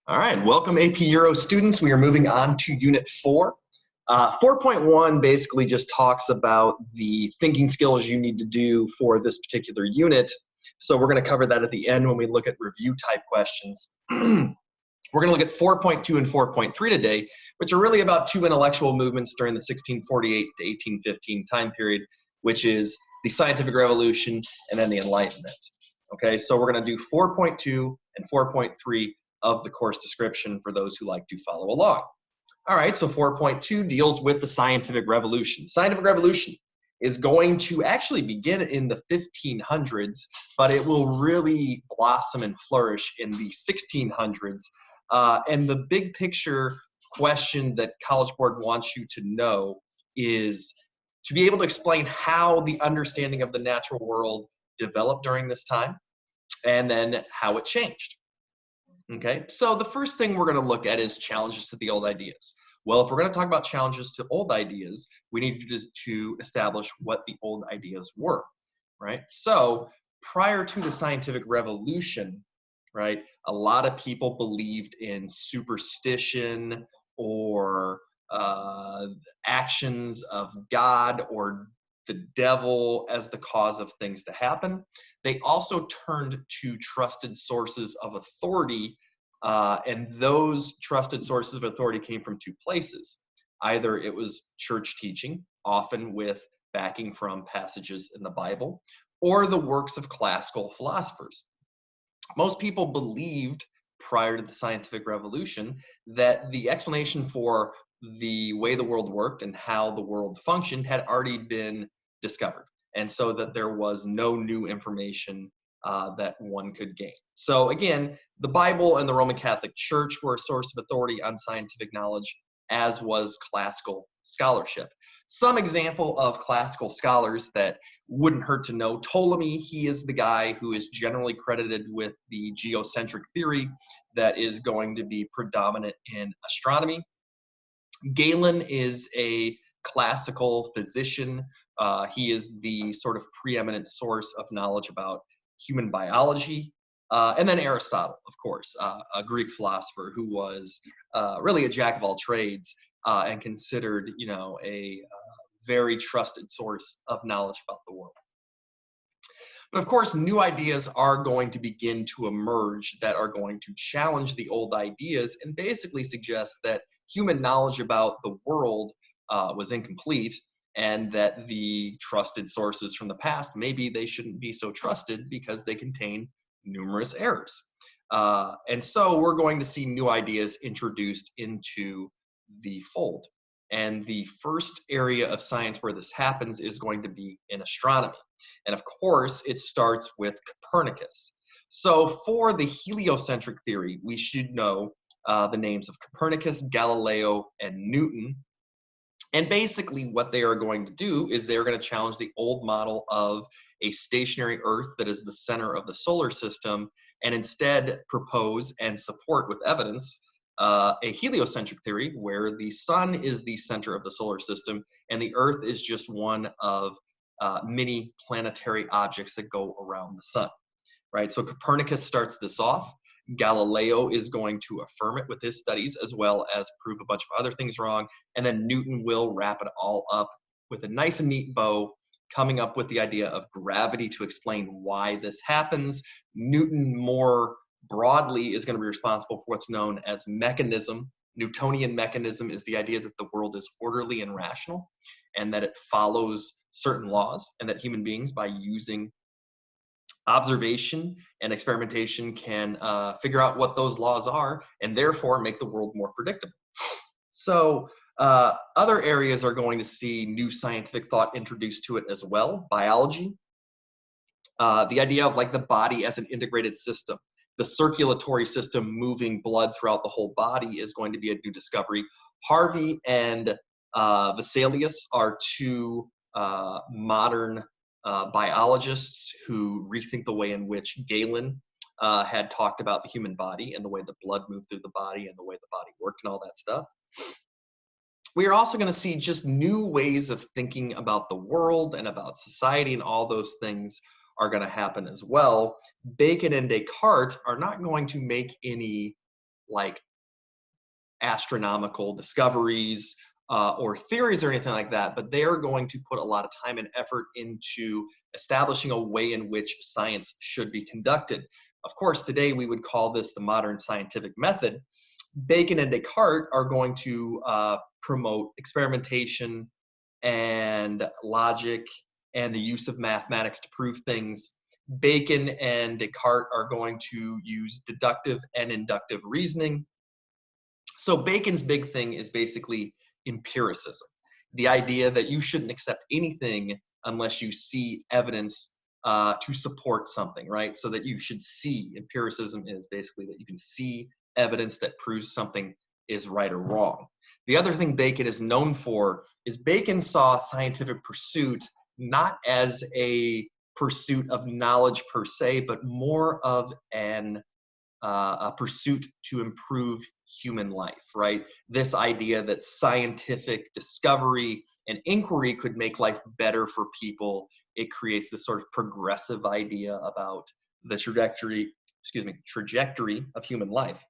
All right, welcome AP Euro students. We are moving on to Unit 4. 4.1 basically just talks about the thinking skills you need to do for this particular unit. So we're going to cover that at the end when we look at review type questions. We're going to look at 4.2 and 4.3 today, which are really about two intellectual movements during the 1648 to 1815 time period, which is the scientific revolution and then the Enlightenment. Okay, so we're going to do 4.2 and 4.3 of the course description for those who like to follow along. All right, so 4.2 deals with the scientific revolution. Scientific revolution is going to actually begin in the 1500s, but it will really blossom and flourish in the 1600s. And the big picture question that College Board wants you to know is to be able to explain how the understanding of the natural world developed during this time and then how it changed. Okay, so the first thing we're going to look at is challenges to the old ideas. Well, if we're going to talk about challenges to old ideas, we need to establish what the old ideas were, right? So prior to the scientific revolution, right, a lot of people believed in superstition or actions of God or the devil as the cause of things to happen. They also turned to trusted sources of authority, and those trusted sources of authority came from two places. Either it was church teaching, often with backing from passages in the Bible, or the works of classical philosophers. Most people believed prior to the scientific revolution that the explanation for the way the world worked and how the world functioned had already been discovered, and so that there was no new information that one could gain. So again, the Bible and the Roman Catholic Church were a source of authority on scientific knowledge, as was classical scholarship. Some example of classical scholars that wouldn't hurt to know: Ptolemy, he is the guy who is generally credited with the geocentric theory that is going to be predominant in astronomy. Galen is a classical physician. He is the sort of preeminent source of knowledge about human biology. And then Aristotle, of course, a Greek philosopher who was really a jack of all trades and considered, a very trusted source of knowledge about the world. But of course, new ideas are going to begin to emerge that are going to challenge the old ideas and basically suggest that human knowledge about the world was incomplete, and that the trusted sources from the past, maybe they shouldn't be so trusted because they contain numerous errors. And so we're going to see new ideas introduced into the fold. And the first area of science where this happens is going to be in astronomy. And of course, it starts with Copernicus. So for the heliocentric theory, we should know the names of Copernicus, Galileo, and Newton. And basically what they are going to do is they're going to challenge the old model of a stationary Earth that is the center of the solar system, and instead propose and support with evidence a heliocentric theory where the sun is the center of the solar system and the Earth is just one of many planetary objects that go around the sun, right? So Copernicus starts this off. Galileo is going to affirm it with his studies, as well as prove a bunch of other things wrong. And then Newton will wrap it all up with a nice and neat bow, coming up with the idea of gravity to explain why this happens. Newton, more broadly, is going to be responsible for what's known as mechanism. Newtonian mechanism is the idea that the world is orderly and rational, and that it follows certain laws, and that human beings, by using observation and experimentation, can figure out what those laws are and therefore make the world more predictable. So other areas are going to see new scientific thought introduced to it as well. Biology, the idea of like the body as an integrated system, the circulatory system moving blood throughout the whole body is going to be a new discovery. Harvey and Vesalius are two modern biologists who rethink the way in which Galen had talked about the human body and the way the blood moved through the body and the way the body worked and all that stuff. We are also going to see just new ways of thinking about the world and about society, and all those things are going to happen as well. Bacon and Descartes are not going to make any like astronomical discoveries or theories or anything like that, but they are going to put a lot of time and effort into establishing a way in which science should be conducted. Of course, today we would call this the modern scientific method. Bacon and Descartes are going to promote experimentation and logic and the use of mathematics to prove things. Bacon and Descartes are going to use deductive and inductive reasoning. So Bacon's big thing is basically empiricism, the idea that you shouldn't accept anything unless you see evidence to support something, right? So that you should see. Empiricism is basically that you can see evidence that proves something is right or wrong. The other thing Bacon is known for is Bacon saw scientific pursuit not as a pursuit of knowledge per se, but more of a pursuit to improve human life, right? This idea that scientific discovery and inquiry could make life better for people. It creates this sort of progressive idea about the trajectory of human life.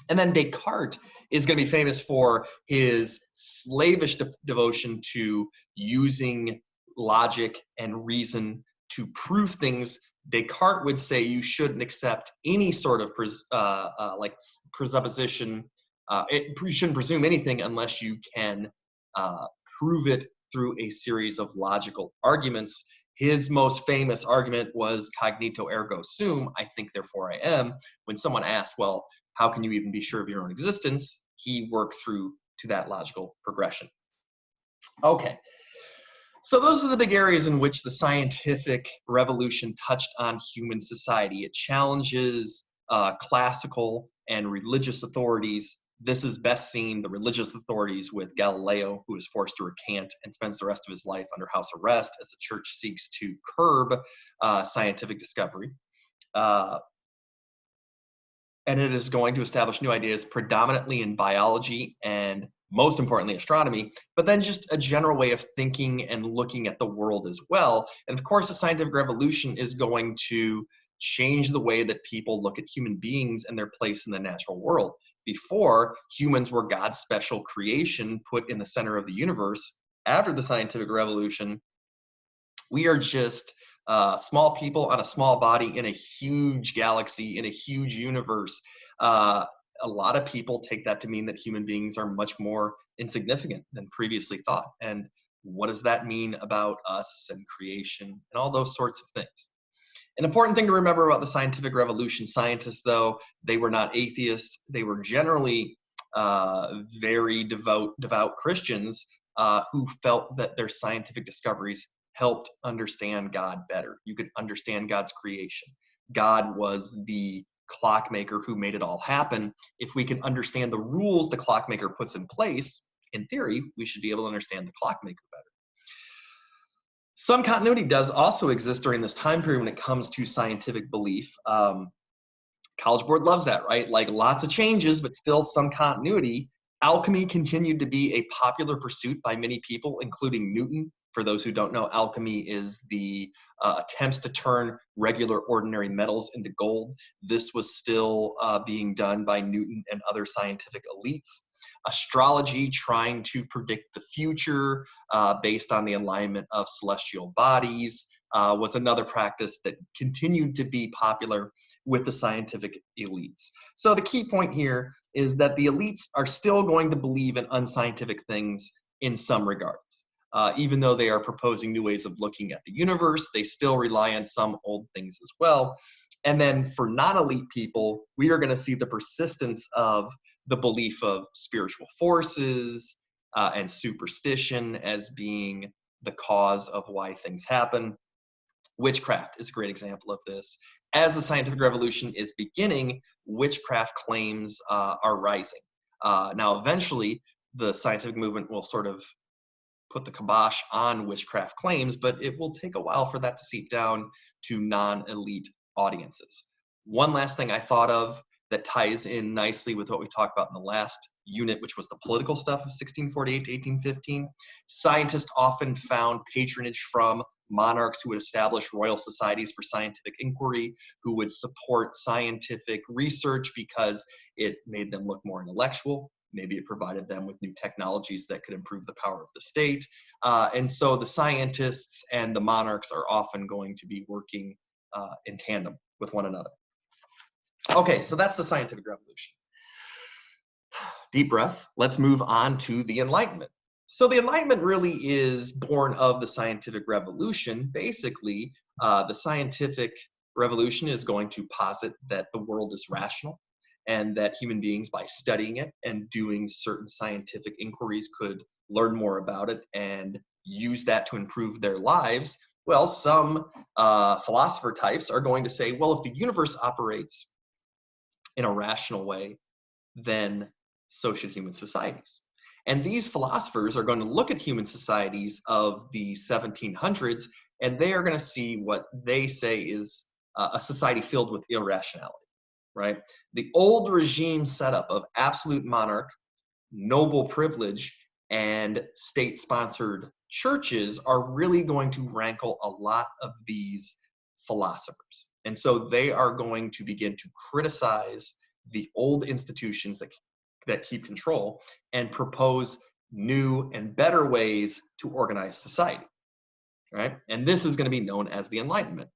And then Descartes is going to be famous for his slavish devotion to using logic and reason to prove things. Descartes would say you shouldn't accept any sort of presupposition. You shouldn't presume anything unless you can prove it through a series of logical arguments. His most famous argument was cognito ergo sum, I think therefore I am. When someone asked, well, how can you even be sure of your own existence? He worked through to that logical progression. Okay. So those are the big areas in which the scientific revolution touched on human society. It challenges classical and religious authorities. This is best seen, the religious authorities, with Galileo, who is forced to recant and spends the rest of his life under house arrest as the church seeks to curb scientific discovery. And it is going to establish new ideas predominantly in biology and most importantly, astronomy, but then just a general way of thinking and looking at the world as well. And of course, the scientific revolution is going to change the way that people look at human beings and their place in the natural world. Before, humans were God's special creation put in the center of the universe. After the scientific revolution, we are just small people on a small body in a huge galaxy, in a huge universe. A lot of people take that to mean that human beings are much more insignificant than previously thought. And what does that mean about us and creation and all those sorts of things? An important thing to remember about the scientific revolution, scientists, though, they were not atheists. They were generally very devout Christians who felt that their scientific discoveries helped understand God better. You could understand God's creation. God was the clockmaker who made it all happen. If we can understand the rules the clockmaker puts in place, in theory, we should be able to understand the clockmaker better. Some continuity does also exist during this time period when it comes to scientific belief. College Board loves that, right? Like lots of changes, but still some continuity. Alchemy continued to be a popular pursuit by many people, including Newton. For those who don't know, alchemy is the attempts to turn regular ordinary metals into gold. This was still being done by Newton and other scientific elites. Astrology, trying to predict the future based on the alignment of celestial bodies, was another practice that continued to be popular with the scientific elites. So the key point here is that the elites are still going to believe in unscientific things in some regards. Even though they are proposing new ways of looking at the universe, they still rely on some old things as well. And then for non-elite people, we are going to see the persistence of the belief of spiritual forces and superstition as being the cause of why things happen. Witchcraft is a great example of this. As the scientific revolution is beginning, witchcraft claims are rising. Now, eventually, the scientific movement will sort of put the kibosh on witchcraft claims, but it will take a while for that to seep down to non-elite audiences. One last thing I thought of that ties in nicely with what we talked about in the last unit, which was the political stuff of 1648 to 1815. Scientists often found patronage from monarchs who would establish royal societies for scientific inquiry, who would support scientific research because it made them look more intellectual. Maybe it provided them with new technologies that could improve the power of the state. And so the scientists and the monarchs are often going to be working in tandem with one another. Okay, so that's the scientific revolution. Deep breath. Let's move on to the Enlightenment. So the Enlightenment really is born of the scientific revolution. Basically, the scientific revolution is going to posit that the world is rational and that human beings, by studying it and doing certain scientific inquiries, could learn more about it and use that to improve their lives. Well, some philosopher types are going to say, well, if the universe operates in a rational way, then so should human societies. And these philosophers are going to look at human societies of the 1700s, and they are going to see what they say is a society filled with irrationality, right? The old regime setup of absolute monarch, noble privilege, and state-sponsored churches are really going to rankle a lot of these philosophers. And so they are going to begin to criticize the old institutions that keep control and propose new and better ways to organize society, right? And this is going to be known as the Enlightenment.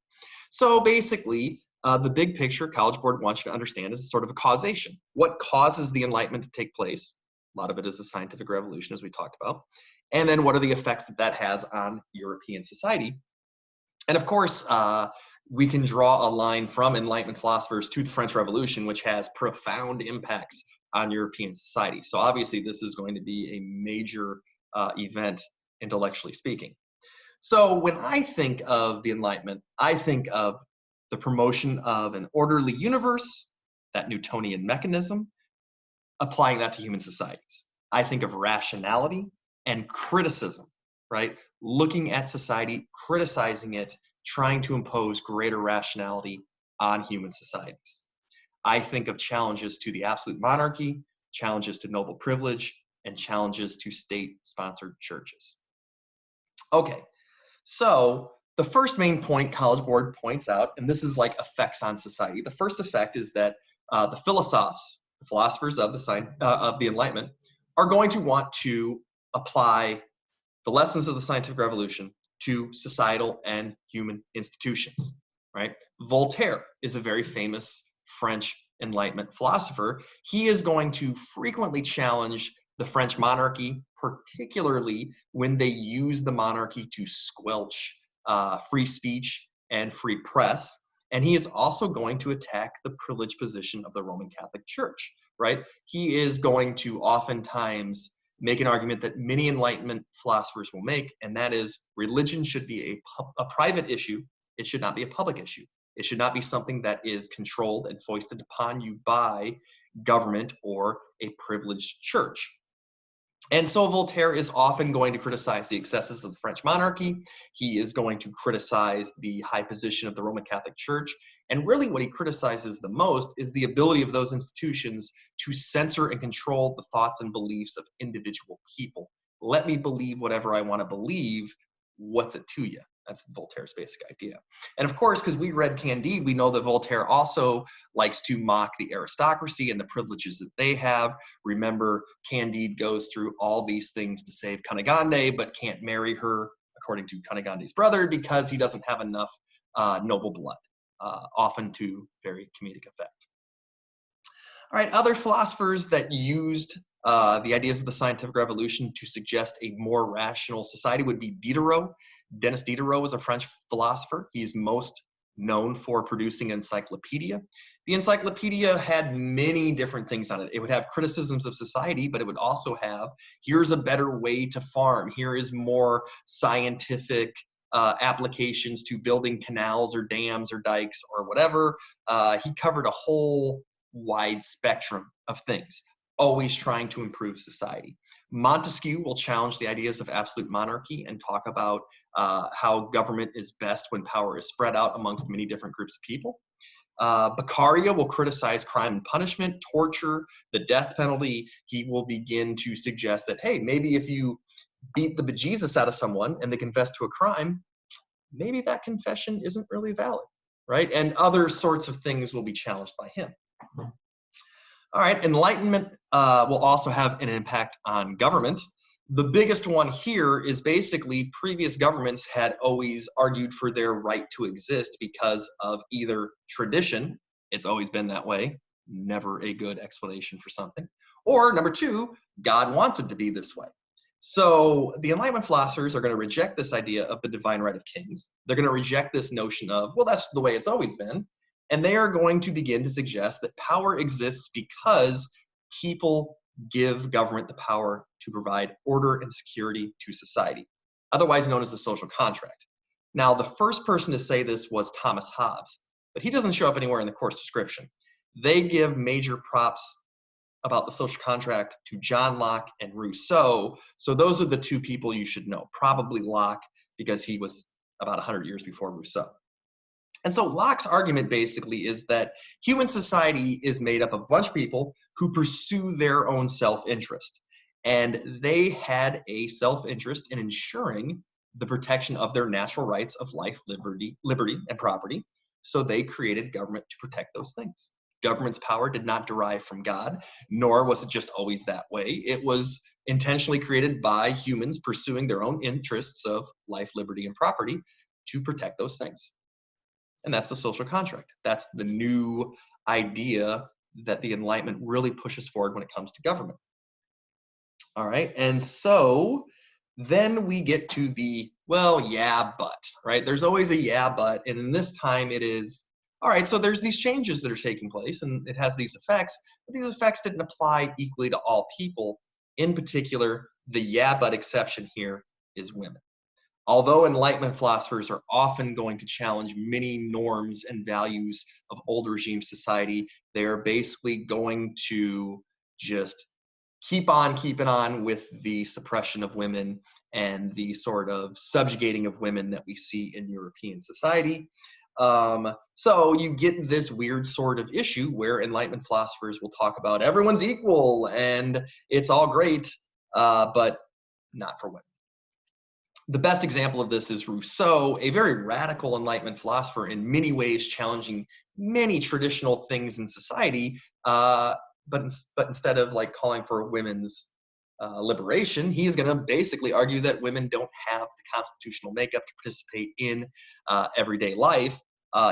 So basically, the big picture College Board wants you to understand is sort of a causation. What causes the Enlightenment to take place? A lot of it is the scientific revolution, as we talked about. And then what are the effects that that has on European society? And of course, we can draw a line from Enlightenment philosophers to the French Revolution, which has profound impacts on European society. So obviously, this is going to be a major event, intellectually speaking. So when I think of the Enlightenment, I think of the promotion of an orderly universe, that Newtonian mechanism, applying that to human societies. I think of rationality and criticism, right? Looking at society, criticizing it, trying to impose greater rationality on human societies. I think of challenges to the absolute monarchy, challenges to noble privilege, and challenges to state-sponsored churches. Okay, so the first main point College Board points out, and this is like effects on society. The first effect is that the philosophers of the Enlightenment, are going to want to apply the lessons of the scientific revolution to societal and human institutions, right? Voltaire is a very famous French Enlightenment philosopher. He is going to frequently challenge the French monarchy, particularly when they use the monarchy to squelch free speech and free press. And he is also going to attack the privileged position of the Roman Catholic Church, right? He is going to oftentimes make an argument that many Enlightenment philosophers will make, and that is religion should be a private issue. It should not be a public issue. It should not be something that is controlled and foisted upon you by government or a privileged church. And so Voltaire is often going to criticize the excesses of the French monarchy. He is going to criticize the high position of the Roman Catholic Church. And really what he criticizes the most is the ability of those institutions to censor and control the thoughts and beliefs of individual people. Let me believe whatever I want to believe. What's it to you? That's Voltaire's basic idea. And of course, because we read Candide, we know that Voltaire also likes to mock the aristocracy and the privileges that they have. Remember, Candide goes through all these things to save Cunegonde, but can't marry her, according to Cunegonde's brother, because he doesn't have enough noble blood, often to very comedic effect. All right, other philosophers that used the ideas of the scientific revolution to suggest a more rational society would be Diderot. Denis Diderot was a French philosopher. He's most known for producing an encyclopedia. The encyclopedia had many different things on it. It would have criticisms of society, but it would also have, here's a better way to farm. Here is more scientific applications to building canals or dams or dikes or whatever. He covered a whole wide spectrum of things, always trying to improve society. Montesquieu will challenge the ideas of absolute monarchy and talk about how government is best when power is spread out amongst many different groups of people. Beccaria will criticize crime and punishment, torture, the death penalty. He will begin to suggest that, hey, maybe if you beat the bejesus out of someone and they confess to a crime, maybe that confession isn't really valid, right? And other sorts of things will be challenged by him. All right, Enlightenment will also have an impact on government. The biggest one here is basically previous governments had always argued for their right to exist because of either tradition, it's always been that way, never a good explanation for something, or number two, God wants it to be this way. So the Enlightenment philosophers are going to reject this idea of the divine right of kings. They're going to reject this notion of, well, that's the way it's always been. And they are going to begin to suggest that power exists because people give government the power to provide order and security to society, otherwise known as the social contract. Now, the first person to say this was Thomas Hobbes, but he doesn't show up anywhere in the course description. They give major props about the social contract to John Locke and Rousseau. So those are the two people you should know, probably Locke because he was about 100 years before Rousseau. And so Locke's argument basically is that human society is made up of a bunch of people who pursue their own self-interest. And they had a self-interest in ensuring the protection of their natural rights of life, liberty, and property. So they created government to protect those things. Government's power did not derive from God, nor was it just always that way. It was intentionally created by humans pursuing their own interests of life, liberty, and property to protect those things. And that's the social contract. That's the new idea that the Enlightenment really pushes forward when it comes to government. All right, and so then we get to the, well, yeah, but, right? There's always a yeah, but, and in this time it is, all right, so there's these changes that are taking place and it has these effects, but these effects didn't apply equally to all people. In particular, the yeah, but exception here is women. Although Enlightenment philosophers are often going to challenge many norms and values of old regime society, they are basically going to just keep on keeping on with the suppression of women and the sort of subjugating of women that we see in European society. So you get this weird sort of issue where Enlightenment philosophers will talk about everyone's equal and it's all great, but not for women. The best example of this is Rousseau, a very radical Enlightenment philosopher in many ways challenging many traditional things in society, but instead of like calling for women's liberation, he's going to basically argue that women don't have the constitutional makeup to participate in everyday life.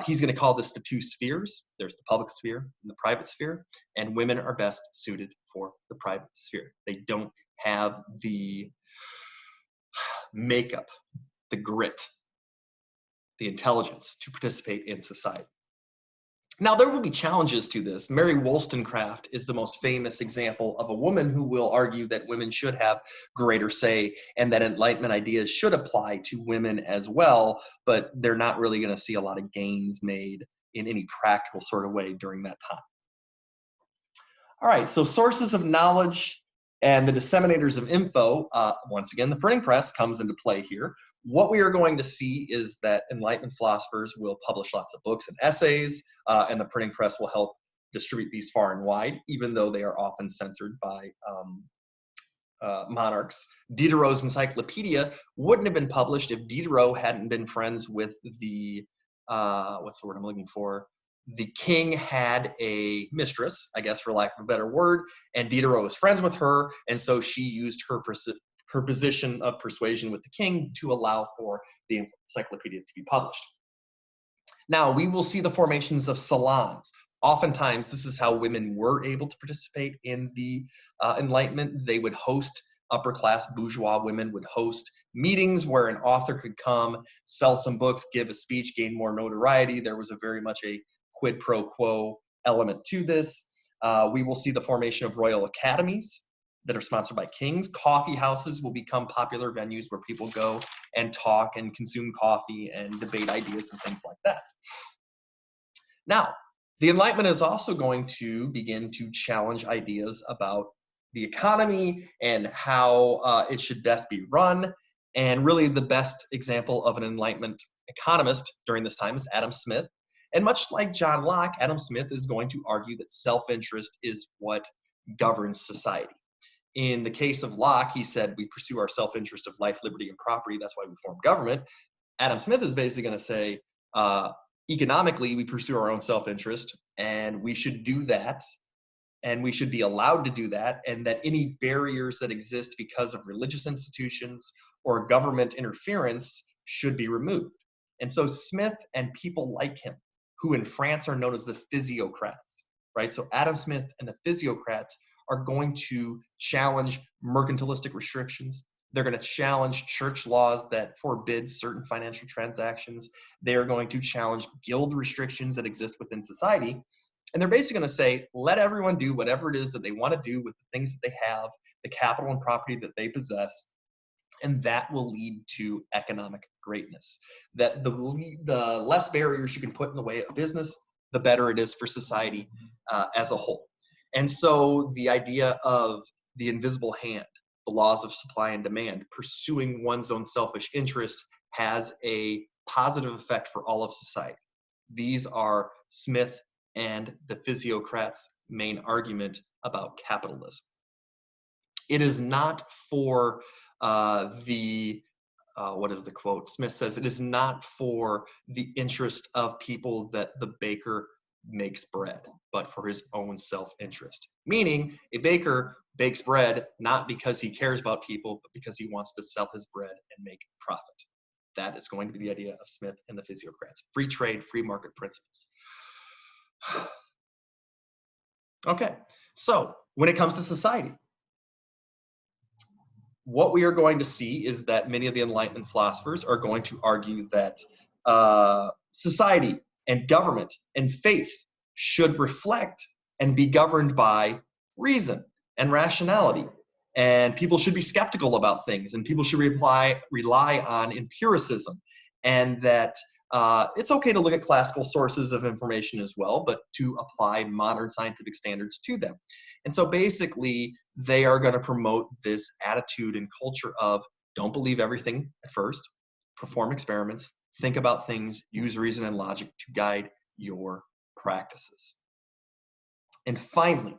He's going to call this the two spheres. There's the public sphere and the private sphere, and women are best suited for the private sphere. They don't have the makeup, the grit, the intelligence to participate in society. Now, there will be challenges to this. Mary Wollstonecraft is the most famous example of a woman who will argue that women should have greater say and that Enlightenment ideas should apply to women as well, but they're not really going to see a lot of gains made in any practical sort of way during that time. All right, so sources of knowledge and the disseminators of info, once again, the printing press comes into play here. What we are going to see is that Enlightenment philosophers will publish lots of books and essays, and the printing press will help distribute these far and wide, even though they are often censored by monarchs. Diderot's encyclopedia wouldn't have been published if Diderot hadn't been friends with the, what's the word I'm looking for? The king had a mistress, I guess for lack of a better word, and Diderot was friends with her, and so she used her position of persuasion with the king to allow for the encyclopedia to be published. Now, we will see the formations of salons. Oftentimes, this is how women were able to participate in the Enlightenment. They would host, upper-class bourgeois women would host meetings where an author could come, sell some books, give a speech, gain more notoriety. There was a very much a quid pro quo element to this. We will see the formation of royal academies that are sponsored by kings. Coffee houses will become popular venues where people go and talk and consume coffee and debate ideas and things like that. Now, the Enlightenment is also going to begin to challenge ideas about the economy and how it should best be run. And really the best example of an Enlightenment economist during this time is Adam Smith. And much like John Locke, Adam Smith is going to argue that self-interest is what governs society. In the case of Locke, he said we pursue our self-interest of life, liberty, and property. That's why we form government. Adam Smith is basically going to say, economically, we pursue our own self-interest, and we should do that, and we should be allowed to do that, and that any barriers that exist because of religious institutions or government interference should be removed. And so Smith and people like him, who in France are known as the physiocrats, right? So Adam Smith and the physiocrats are going to challenge mercantilistic restrictions. They're going to challenge church laws that forbid certain financial transactions. They are going to challenge guild restrictions that exist within society. And they're basically going to say, let everyone do whatever it is that they want to do with the things that they have, the capital and property that they possess, and that will lead to economic greatness. That the less barriers you can put in the way of business, the better it is for society as a whole. And so the idea of the invisible hand, the laws of supply and demand, pursuing one's own selfish interests has a positive effect for all of society. These are Smith and the physiocrats' main argument about capitalism. It is not for what is the quote? Smith says, it is not for the interest of people that the baker makes bread, but for his own self-interest. Meaning, a baker bakes bread not because he cares about people, but because he wants to sell his bread and make profit. That is going to be the idea of Smith and the physiocrats. Free trade, free market principles. Okay, so when it comes to society, what we are going to see is that many of the Enlightenment philosophers are going to argue that society and government and faith should reflect and be governed by reason and rationality. And people should be skeptical about things, and people should rely on empiricism, and that it's okay to look at classical sources of information as well, but to apply modern scientific standards to them. And so basically, they are going to promote this attitude and culture of don't believe everything at first, perform experiments, think about things, use reason and logic to guide your practices. And finally,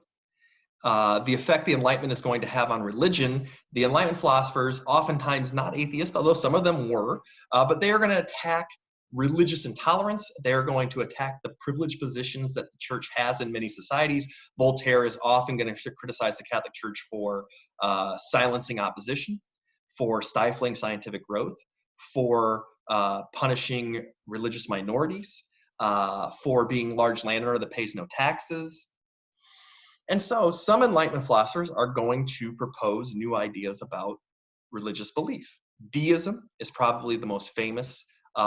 the effect the Enlightenment is going to have on religion, the Enlightenment philosophers, oftentimes not atheists, although some of them were, but they are going to attack religious intolerance. They are going to attack the privileged positions that the church has in many societies. Voltaire is often going to criticize the Catholic Church for silencing opposition, for stifling scientific growth, for punishing religious minorities, for being large landowner that pays no taxes. And so some Enlightenment philosophers are going to propose new ideas about religious belief. Deism is probably the most famous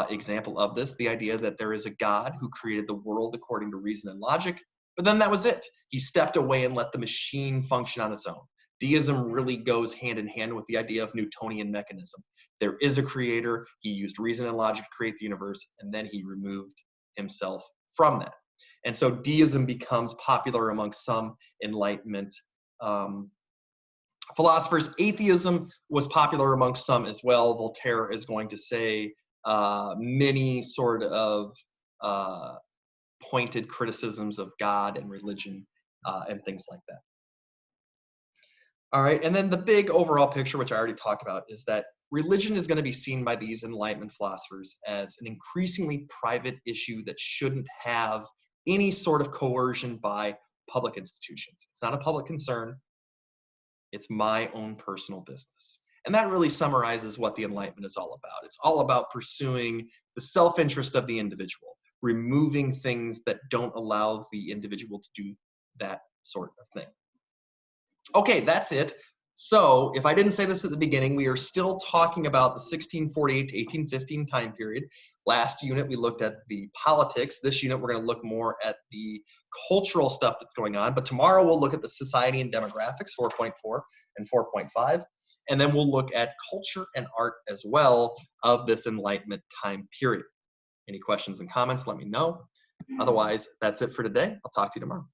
example of this, the idea that there is a God who created the world according to reason and logic, but then that was it. He stepped away and let the machine function on its own. Deism really goes hand in hand with the idea of Newtonian mechanism. There is a creator, he used reason and logic to create the universe, and then he removed himself from that. And so deism becomes popular among some Enlightenment philosophers. Atheism was popular among some as well. Voltaire is going to say many sort of pointed criticisms of God and religion and things like that. All right, and then the big overall picture, which I already talked about, is that religion is going to be seen by these Enlightenment philosophers as an increasingly private issue that shouldn't have any sort of coercion by public institutions. It's not a public concern. It's my own personal business. And that really summarizes what the Enlightenment is all about. It's all about pursuing the self-interest of the individual, removing things that don't allow the individual to do that sort of thing. Okay, that's it. So if I didn't say this at the beginning, we are still talking about the 1648 to 1815 time period. Last unit, we looked at the politics. This unit, we're going to look more at the cultural stuff that's going on. But tomorrow, we'll look at the society and demographics, 4.4 and 4.5. And then we'll look at culture and art as well of this Enlightenment time period. Any questions and comments, let me know. Otherwise, that's it for today. I'll talk to you tomorrow.